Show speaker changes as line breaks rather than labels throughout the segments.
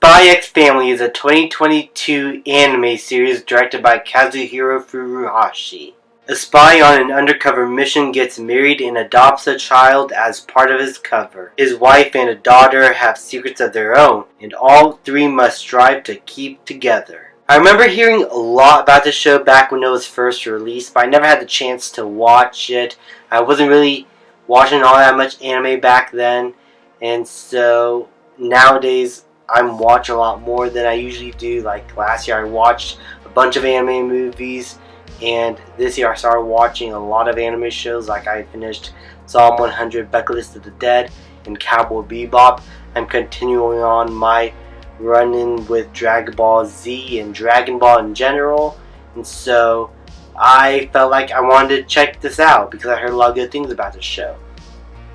Spy X Family is a 2022 anime series directed by Kazuhiro Furuhashi. A spy on an undercover mission gets married and adopts a child as part of his cover. His wife and a daughter have secrets of their own, and all three must strive to keep together. I remember hearing a lot about this show back when it was first released, but I never had the chance to watch it. I wasn't really watching all that much anime back then, and so nowadays I'm watching a lot more than I usually do. Like last year I watched a bunch of anime movies, and this year I started watching a lot of anime shows. Like I finished Psalm 100, Bucket List of the Dead, and Cowboy Bebop. I'm continuing on my run-in with Dragon Ball Z and Dragon Ball in general, and so I felt like I wanted to check this out because I heard a lot of good things about this show.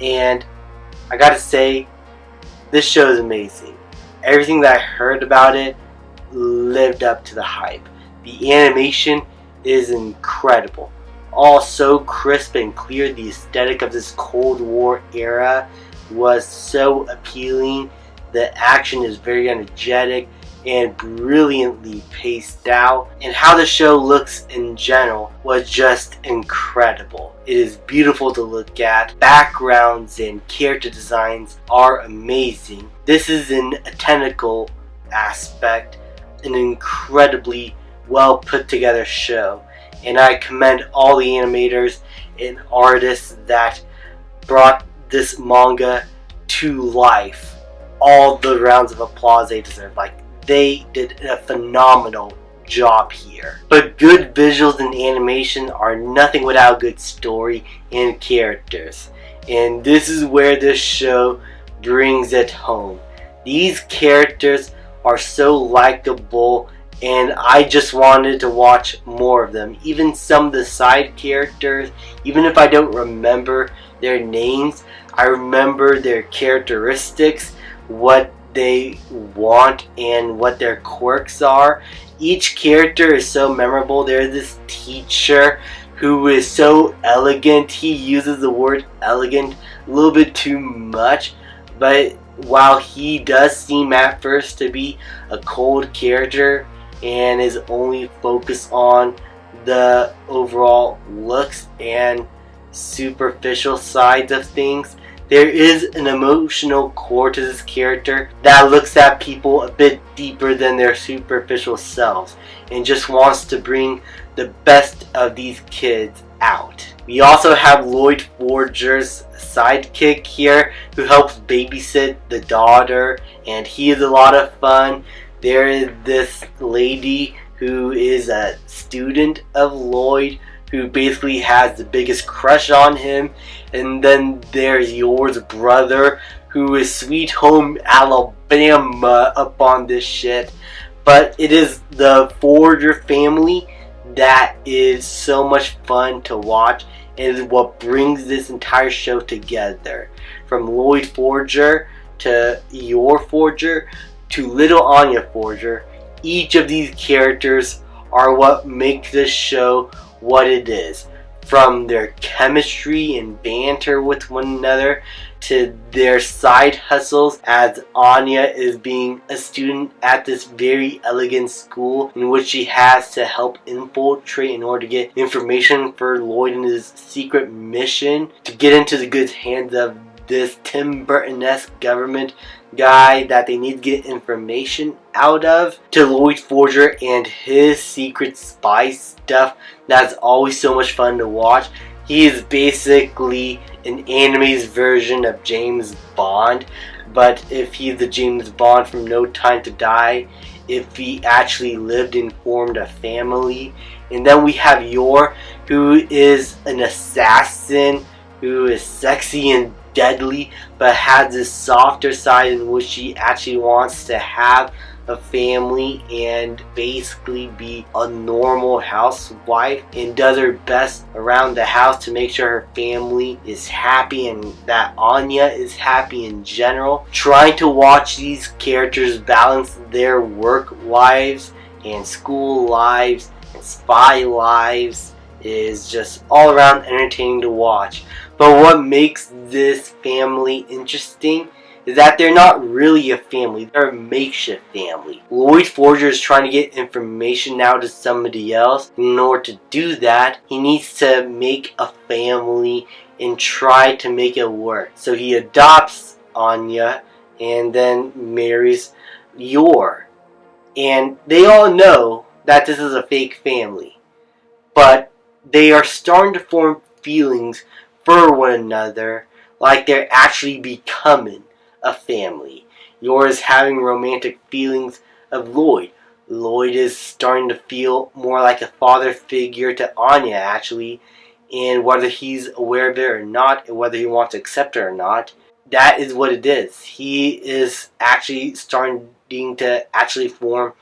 And I gotta say, this show is amazing. Everything that I heard about it lived up to the hype. The animation is incredible. All so crisp and clear. The aesthetic of this Cold War era was so appealing. The action is very energetic and brilliantly paced out. And how the show looks in general was just incredible. It is beautiful to look at. Backgrounds and character designs are amazing. This is in a technical aspect an incredibly well put together show. And I commend all the animators and artists that brought this manga to life. All the rounds of applause they deserve. Like, they did a phenomenal job here. But good visuals and animation are nothing without a good story and characters. And this is where this show brings it home. These characters are so likable, and I just wanted to watch more of them. Even some of the side characters, even if I don't remember their names, I remember their characteristics, what they want and what their quirks are. Each character is so memorable. There's this teacher who is so elegant. He uses the word elegant a little bit too much, but while he does seem at first to be a cold character and is only focused on the overall looks and superficial sides of things, there is an emotional core to this character that looks at people a bit deeper than their superficial selves and just wants to bring the best of these kids out. We also have Lloyd Forger's sidekick here who helps babysit the daughter, and he is a lot of fun. There is this lady who is a student of Lloyd who basically has the biggest crush on him. And then there's Yor's brother, who is Sweet Home Alabama up on this shit. But it is the Forger family that is so much fun to watch, and is what brings this entire show together. From Lloyd Forger to Yor Forger to Little Anya Forger, each of these characters are what make this show what it is. From their chemistry and banter with one another to their side hustles, as Anya is being a student at this very elegant school in which she has to help infiltrate in order to get information for Lloyd and his secret mission to get into the good hands of this Tim Burton-esque government guy that they need to get information out of, to Lloyd Forger and his secret spy stuff that's always so much fun to watch. He is basically an anime's version of James Bond, but if he's the James Bond from No Time to Die, if he actually lived and formed a family. And then we have Yor, who is an assassin, who is sexy and deadly, but has this softer side in which she actually wants to have a family and basically be a normal housewife, and does her best around the house to make sure her family is happy and that Anya is happy in general. Trying to watch these characters balance their work lives and school lives and spy lives is just all around entertaining to watch. But what makes this family interesting is that they're not really a family. They're a makeshift family. Lloyd Forger is trying to get information out to somebody else. In order to do that, he needs to make a family and try to make it work. So he adopts Anya and then marries Yor. And they all know that this is a fake family. But they are starting to form feelings for one another, like they're actually becoming a family. Yor is having romantic feelings of Lloyd. Lloyd is starting to feel more like a father figure to Anya, actually, and whether he's aware of it or not, and whether he wants to accept it or not, that is what it is. He is actually starting to actually form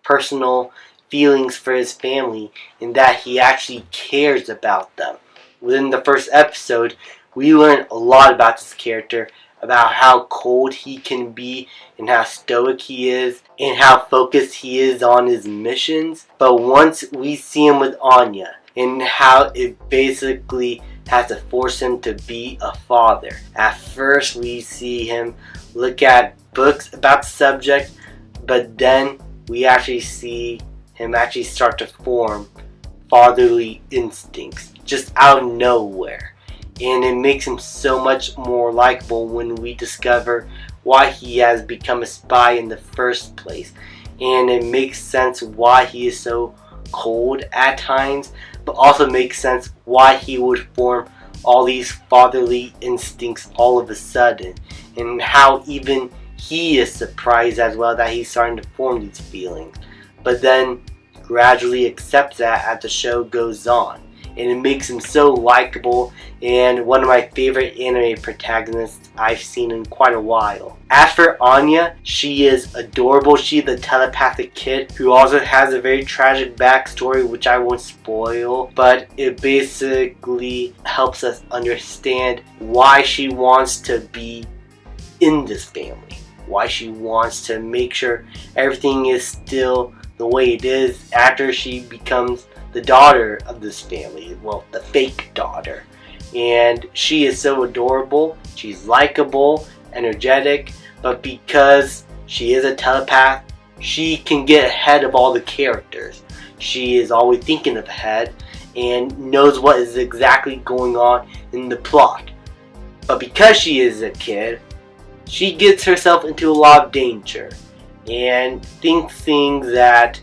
personal feelings for his family, and that he actually cares about them. Within the first episode, we learn a lot about this character, about how cold he can be and how stoic he is and how focused he is on his missions. But once we see him with Anya and how it basically has to force him to be a father. At first we see him look at books about the subject, but then we actually see him actually start to form fatherly instincts just out of nowhere. And it makes him so much more likable when we discover why he has become a spy in the first place. And it makes sense why he is so cold at times, but also makes sense why he would form all these fatherly instincts all of a sudden. And how even he is surprised as well that he's starting to form these feelings. But then gradually accepts that as the show goes on. And it makes him so likable and one of my favorite anime protagonists I've seen in quite a while. As for Anya, she is adorable. She's a telepathic kid who also has a very tragic backstory, which I won't spoil, but it basically helps us understand why she wants to be in this family, why she wants to make sure everything is still the way it is after she becomes the daughter of this family, well, the fake daughter. And she is so adorable, she's likable, energetic, but because she is a telepath, she can get ahead of all the characters. She is always thinking ahead and knows what is exactly going on in the plot. But because she is a kid, she gets herself into a lot of danger and thinks things that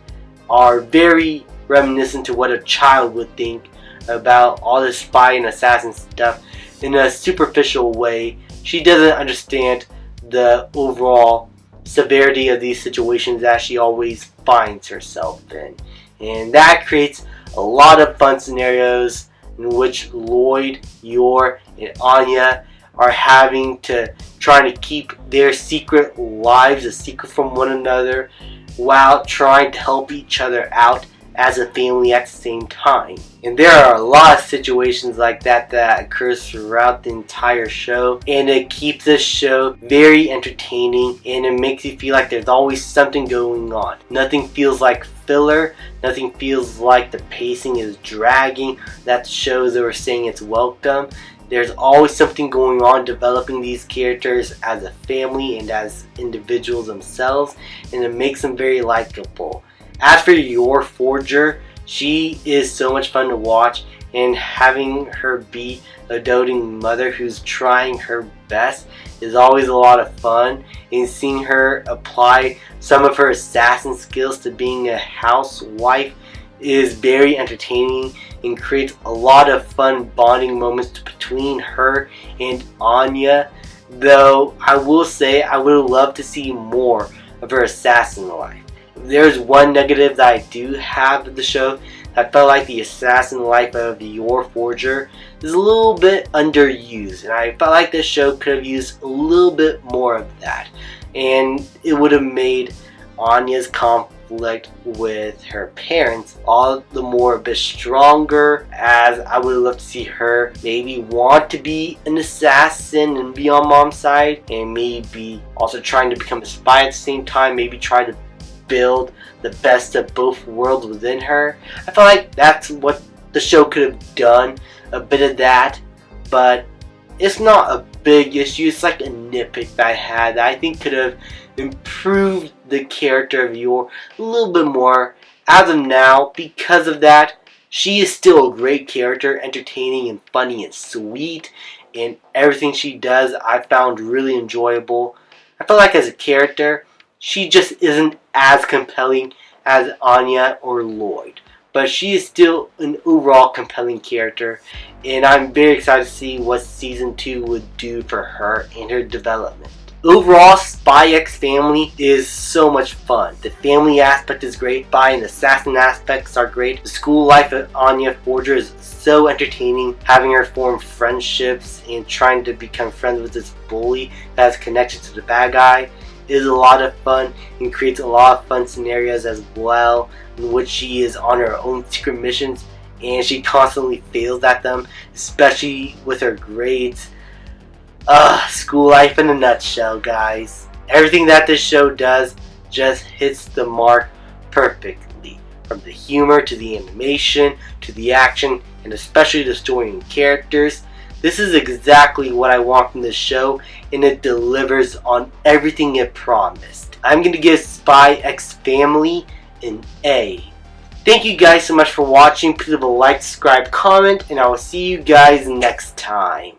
are very reminiscent to what a child would think about all this spy and assassin stuff in a superficial way. She doesn't understand the overall severity of these situations that she always finds herself in. And that creates a lot of fun scenarios in which Lloyd, Yor, and Anya are having to try to keep their secret lives a secret from one another while trying to help each other out as a family at the same time. And there are a lot of situations like that that occurs throughout the entire show, and it keeps this show very entertaining, and it makes you feel like there's always something going on. Nothing feels like filler, nothing feels like the pacing is dragging, that shows that we're saying it's welcome. There's always something going on developing these characters as a family and as individuals themselves, and it makes them very likable. As for Yor Forger, she is so much fun to watch, and having her be a doting mother who's trying her best is always a lot of fun, and seeing her apply some of her assassin skills to being a housewife is very entertaining and creates a lot of fun bonding moments between her and Anya. Though I will say I would love to see more of her assassin life. There's one negative that I do have of the show. I felt like the assassin life of Yor Forger is a little bit underused, and I felt like this show could have used a little bit more of that, and it would have made Anya's conflict with her parents all the more a bit stronger, as I would love to see her maybe want to be an assassin and be on Mom's side, and maybe also trying to become a spy at the same time, maybe try to build the best of both worlds within her. I feel like that's what the show could have done, a bit of that, but it's not a big issue. It's like a nitpick that I had that I think could have improved the character of Yor a little bit more. As of now, because of that, she is still a great character, entertaining and funny and sweet, and everything she does I found really enjoyable. I feel like as a character, she just isn't as compelling as Anya or Lloyd. But she is still an overall compelling character, and I'm very excited to see what Season 2 would do for her and her development. Overall, Spy X Family is so much fun. The family aspect is great, spy and assassin aspects are great. The school life of Anya Forger is so entertaining, having her form friendships and trying to become friends with this bully that has connection to the bad guy is a lot of fun and creates a lot of fun scenarios as well, in which she is on her own secret missions and she constantly fails at them, especially with her grades. School life in a nutshell, guys. Everything that this show does just hits the mark perfectly. From the humor to the animation to the action and especially the story and characters. This is exactly what I want from this show, and it delivers on everything it promised. I'm going to give Spy X Family an A. Thank you guys so much for watching. Please leave a like, subscribe, comment, and I will see you guys next time.